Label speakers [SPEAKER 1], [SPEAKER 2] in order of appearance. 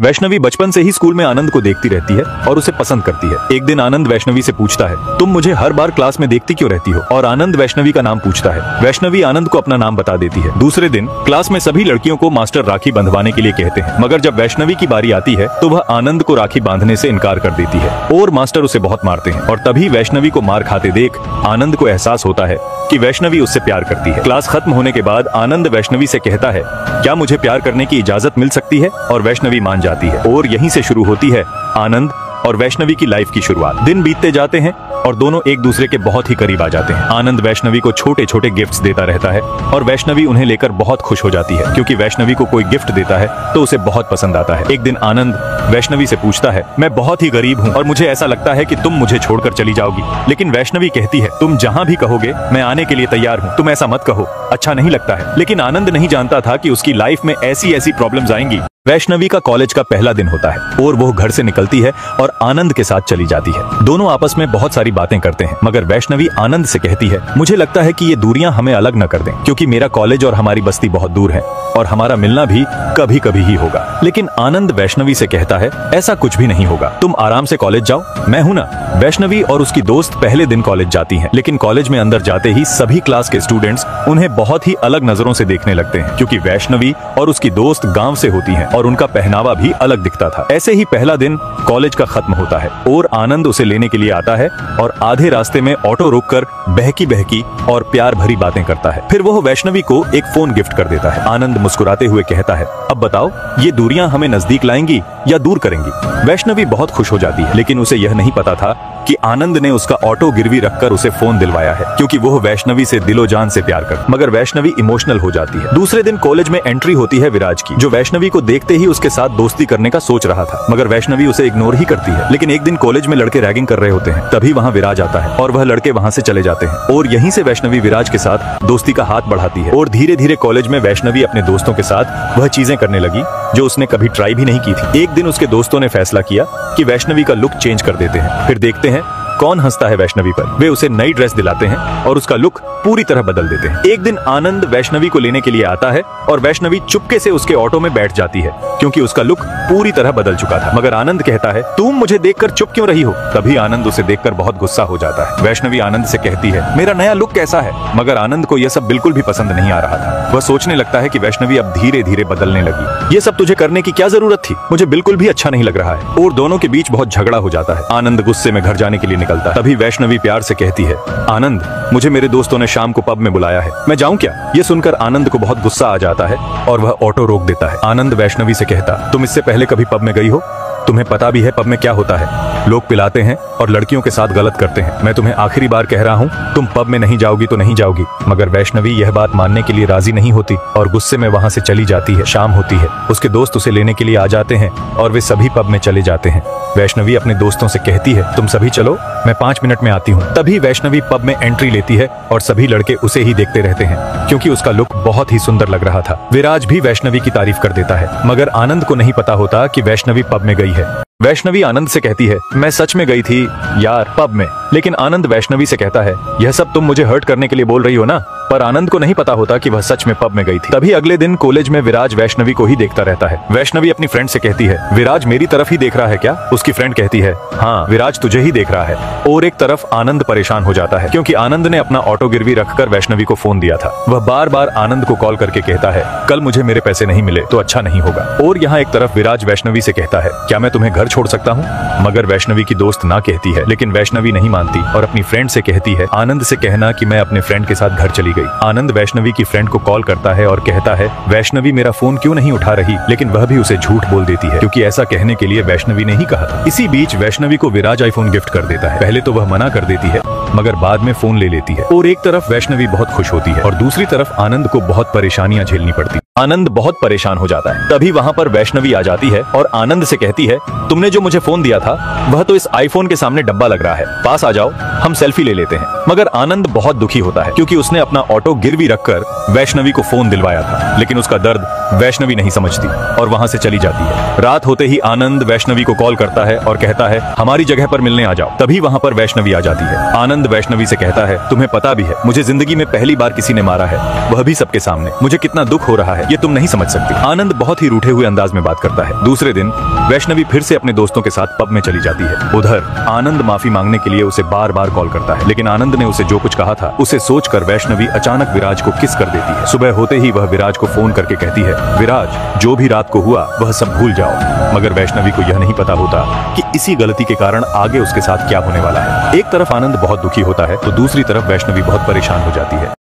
[SPEAKER 1] वैष्णवी बचपन से ही स्कूल में आनंद को देखती रहती है और उसे पसंद करती है। एक दिन आनंद वैष्णवी से पूछता है, तुम मुझे हर बार क्लास में देखती क्यों रहती हो? और आनंद वैष्णवी का नाम पूछता है। वैष्णवी आनंद को अपना नाम बता देती है। दूसरे दिन क्लास में सभी लड़कियों को मास्टर राखी बंधवाने के लिए कहते हैं, मगर जब वैष्णवी की बारी आती है तो वह आनंद को राखी बांधने से इनकार कर देती है और मास्टर उसे बहुत मारते हैं। और तभी वैष्णवी को मार खाते देख आनंद को एहसास होता है कि वैष्णवी उससे प्यार करती है। क्लास खत्म होने के बाद आनंद वैष्णवी से कहता है, क्या मुझे प्यार करने की इजाजत मिल सकती है? और वैष्णवी मान जाती है और यहीं से शुरू होती है आनंद और वैष्णवी की लाइफ की शुरुआत। दिन बीतते जाते हैं और दोनों एक दूसरे के बहुत ही करीब आ जाते हैं। आनंद वैष्णवी को छोटे छोटे गिफ्ट्स देता रहता है और वैष्णवी उन्हें लेकर बहुत खुश हो जाती है, क्योंकि वैष्णवी को कोई गिफ्ट देता है तो उसे बहुत पसंद आता है। एक दिन आनंद वैष्णवी से पूछता है, मैं बहुत ही गरीब हूँ और मुझे ऐसा लगता है कि तुम मुझे छोड़कर चली जाओगी। लेकिन वैष्णवी कहती है, तुम जहाँ भी कहोगे मैं आने के लिए तैयार हूँ, तुम ऐसा मत कहो, अच्छा नहीं लगता है। लेकिन आनंद नहीं जानता था कि उसकी लाइफ में ऐसी ऐसी प्रॉब्लम्स आएंगी। वैष्णवी का कॉलेज का पहला दिन होता है और वो घर से निकलती है और आनंद के साथ चली जाती है। दोनों आपस में बहुत सारी बातें करते हैं, मगर वैष्णवी आनंद से कहती है, मुझे लगता है कि ये दूरियां हमें अलग न कर दें, क्योंकि मेरा कॉलेज और हमारी बस्ती बहुत दूर है और हमारा मिलना भी कभी कभी ही होगा। लेकिन आनंद वैष्णवी से कहता है, ऐसा कुछ भी नहीं होगा, तुम आराम से कॉलेज जाओ, मैं हूं ना। वैष्णवी और उसकी दोस्त पहले दिन कॉलेज जाती हैं, लेकिन कॉलेज में अंदर जाते ही सभी क्लास के स्टूडेंट्स उन्हें बहुत ही अलग नजरों से देखने लगते हैं, क्योंकि वैष्णवी और उसकी दोस्त गांव से होती हैं और उनका पहनावा भी अलग दिखता था। ऐसे ही पहला दिन कॉलेज का खत्म होता है और आनंद उसे लेने के लिए आता है और आधे रास्ते में ऑटो रोककर बहकी बहकी और प्यार भरी बातें करता है। फिर वह वैष्णवी को एक फोन गिफ्ट कर देता है। आनंद मुस्कुराते हुए कहता है, अब बताओ ये दूरियां हमें नजदीक लाएंगी या दूर करेंगी? वैष्णवी बहुत खुश हो जाती है, लेकिन उसे यह नहीं पता था कि आनंद ने उसका ऑटो गिरवी रखकर उसे फोन दिलवाया है, क्योंकि वह वैष्णवी से दिलो जान से प्यार कर। मगर वैष्णवी इमोशनल हो जाती है। दूसरे दिन कॉलेज में एंट्री होती है विराज की, जो वैष्णवी को देखते ही उसके साथ दोस्ती करने का सोच रहा था, मगर वैष्णवी उसे इग्नोर ही करती है। लेकिन एक दिन कॉलेज में लड़के रैगिंग कर रहे होते हैं, तभी वहाँ विराज आता है और वह लड़के वहाँ से चले जाते हैं और यहीं से वैष्णवी विराज के साथ दोस्ती का हाथ बढ़ाती है और धीरे धीरे कॉलेज में वैष्णवी अपने दोस्तों के साथ वह चीजें करने लगी जो उसने कभी ट्राई भी नहीं की थी। एक दिन उसके दोस्तों ने फैसला किया कि वैष्णवी का लुक चेंज कर देते हैं। फिर देखते हैं कौन हंसता है वैष्णवी पर। वे उसे नई ड्रेस दिलाते हैं और उसका लुक पूरी तरह बदल देते हैं। एक दिन आनंद वैष्णवी को लेने के लिए आता है और वैष्णवी चुपके से उसके ऑटो में बैठ जाती है, क्योंकि उसका लुक पूरी तरह बदल चुका था। मगर आनंद कहता है, तुम मुझे देखकर चुप क्यों रही हो? तभी आनंद उसे देखकर बहुत गुस्सा हो जाता है। वैष्णवी आनंद से कहती है, मेरा नया लुक कैसा है? मगर आनंद को यह सब बिल्कुल भी पसंद नहीं आ रहा था। वह सोचने लगता है कि वैष्णवी अब धीरे धीरे बदलने लगी। ये सब तुझे करने की क्या जरूरत थी? मुझे बिल्कुल भी अच्छा नहीं लग रहा है। और दोनों के बीच बहुत झगड़ा हो जाता है। आनंद गुस्से में घर जाने के लिए निकलता है। तभी वैष्णवी प्यार से कहती है, आनंद मुझे मेरे दोस्तों ने शाम को पब में बुलाया है, मैं जाऊं क्या? ये सुनकर आनंद को बहुत गुस्सा आ जाता है और वह ऑटो रोक देता है। आनंद वैष्णवी से कहता, तुम इससे पहले कभी पब में गई हो? तुम्हें पता भी है पब में क्या होता है? लोग पिलाते हैं और लड़कियों के साथ गलत करते हैं। मैं तुम्हें आखिरी बार कह रहा हूँ, तुम पब में नहीं जाओगी तो नहीं जाओगी। मगर वैष्णवी यह बात मानने के लिए राजी नहीं होती और गुस्से में वहाँ से चली जाती है। शाम होती है, उसके दोस्त उसे लेने के लिए आ जाते हैं और वे सभी पब में चले जाते हैं। वैष्णवी अपने दोस्तों से कहती है, तुम सभी चलो, मैं 5 मिनट में आती हूँ। तभी वैष्णवी पब में एंट्री लेती है और सभी लड़के उसे ही देखते रहते हैं, क्योंकि उसका लुक बहुत ही सुंदर लग रहा था। विराज भी वैष्णवी की तारीफ कर देता है, मगर आनंद को नहीं पता होता कि वैष्णवी पब में गई है। वैष्णवी आनंद से कहती है, मैं सच में गई थी यार पब में। लेकिन आनंद वैष्णवी से कहता है, यह सब तुम मुझे हर्ट करने के लिए बोल रही हो ना? पर आनंद को नहीं पता होता कि वह सच में पब में गई थी। तभी अगले दिन कॉलेज में विराज वैष्णवी को ही देखता रहता है। वैष्णवी अपनी फ्रेंड से कहती है, विराज मेरी तरफ ही देख रहा है क्या? उसकी फ्रेंड कहती है, हाँ विराज तुझे ही देख रहा है। और एक तरफ आनंद परेशान हो जाता है, क्योंकि आनंद ने अपना ऑटो गिरवी रखकर वैष्णवी को फोन दिया था। वह बार बार आनंद को कॉल करके कहता है, कल मुझे मेरे पैसे नहीं मिले तो अच्छा नहीं होगा। और यहाँ एक तरफ विराज वैष्णवी से कहता है, क्या मैं तुम्हें घर छोड़ सकता हूँ? मगर वैष्णवी की दोस्त ना कहती है, लेकिन वैष्णवी नहीं मानती और अपनी फ्रेंड से कहती है, आनंद से कहना कि मैं अपने फ्रेंड के साथ घर चली गई। आनंद वैष्णवी की फ्रेंड को कॉल करता है और कहता है, वैष्णवी मेरा फोन क्यों नहीं उठा रही? लेकिन वह भी उसे झूठ बोल देती है, क्योंकि ऐसा कहने के लिए वैष्णवी ने ही कहा था। इसी बीच वैष्णवी को विराज आईफोन गिफ्ट कर देता है। पहले तो वह मना कर देती है, मगर बाद में फोन ले लेती है। और एक तरफ वैष्णवी बहुत खुश होती है और दूसरी तरफ आनंद को बहुत परेशानियां झेलनी पड़ती। आनंद बहुत परेशान हो जाता है। तभी वहाँ पर वैष्णवी आ जाती है और आनंद से कहती है, तुमने जो मुझे फोन दिया था वह तो इस आईफोन के सामने डब्बा लग रहा है, पास आ जाओ, हम सेल्फी ले लेते हैं। मगर आनंद बहुत दुखी होता है, क्योंकि उसने अपना ऑटो गिरवी रखकर वैष्णवी को फोन दिलवाया था, लेकिन उसका दर्द वैष्णवी नहीं समझती और वहां से चली जाती है। रात होते ही आनंद वैष्णवी को कॉल करता है और कहता है हमारी जगह पर मिलने आ जाओ। तभी वहां पर वैष्णवी आ जाती है। आनंद वैष्णवी से कहता है तुम्हें पता भी है मुझे जिंदगी में पहली बार किसी ने मारा है, वह भी सबके सामने। मुझे कितना दुख हो रहा है ये तुम नहीं समझ सकती। आनंद बहुत ही रूठे हुए अंदाज में बात करता है। दूसरे दिन वैष्णवी फिर से अपने दोस्तों के साथ पब में चली जाती है। उधर आनंद माफी मांगने के लिए उसे बार बार कॉल करता है, लेकिन आनंद ने उसे जो कुछ कहा था उसे सोचकर वैष्णवी अचानक विराज को किस कर देती है। सुबह होते ही वह विराज को फोन करके कहती है विराज जो भी रात को हुआ वह सब भूल जाओ। मगर वैष्णवी को यह नहीं पता होता कि इसी गलती के कारण आगे उसके साथ क्या होने वाला है। एक तरफ आनंद बहुत दुखी होता है तो दूसरी तरफ वैष्णवी बहुत परेशान हो जाती है।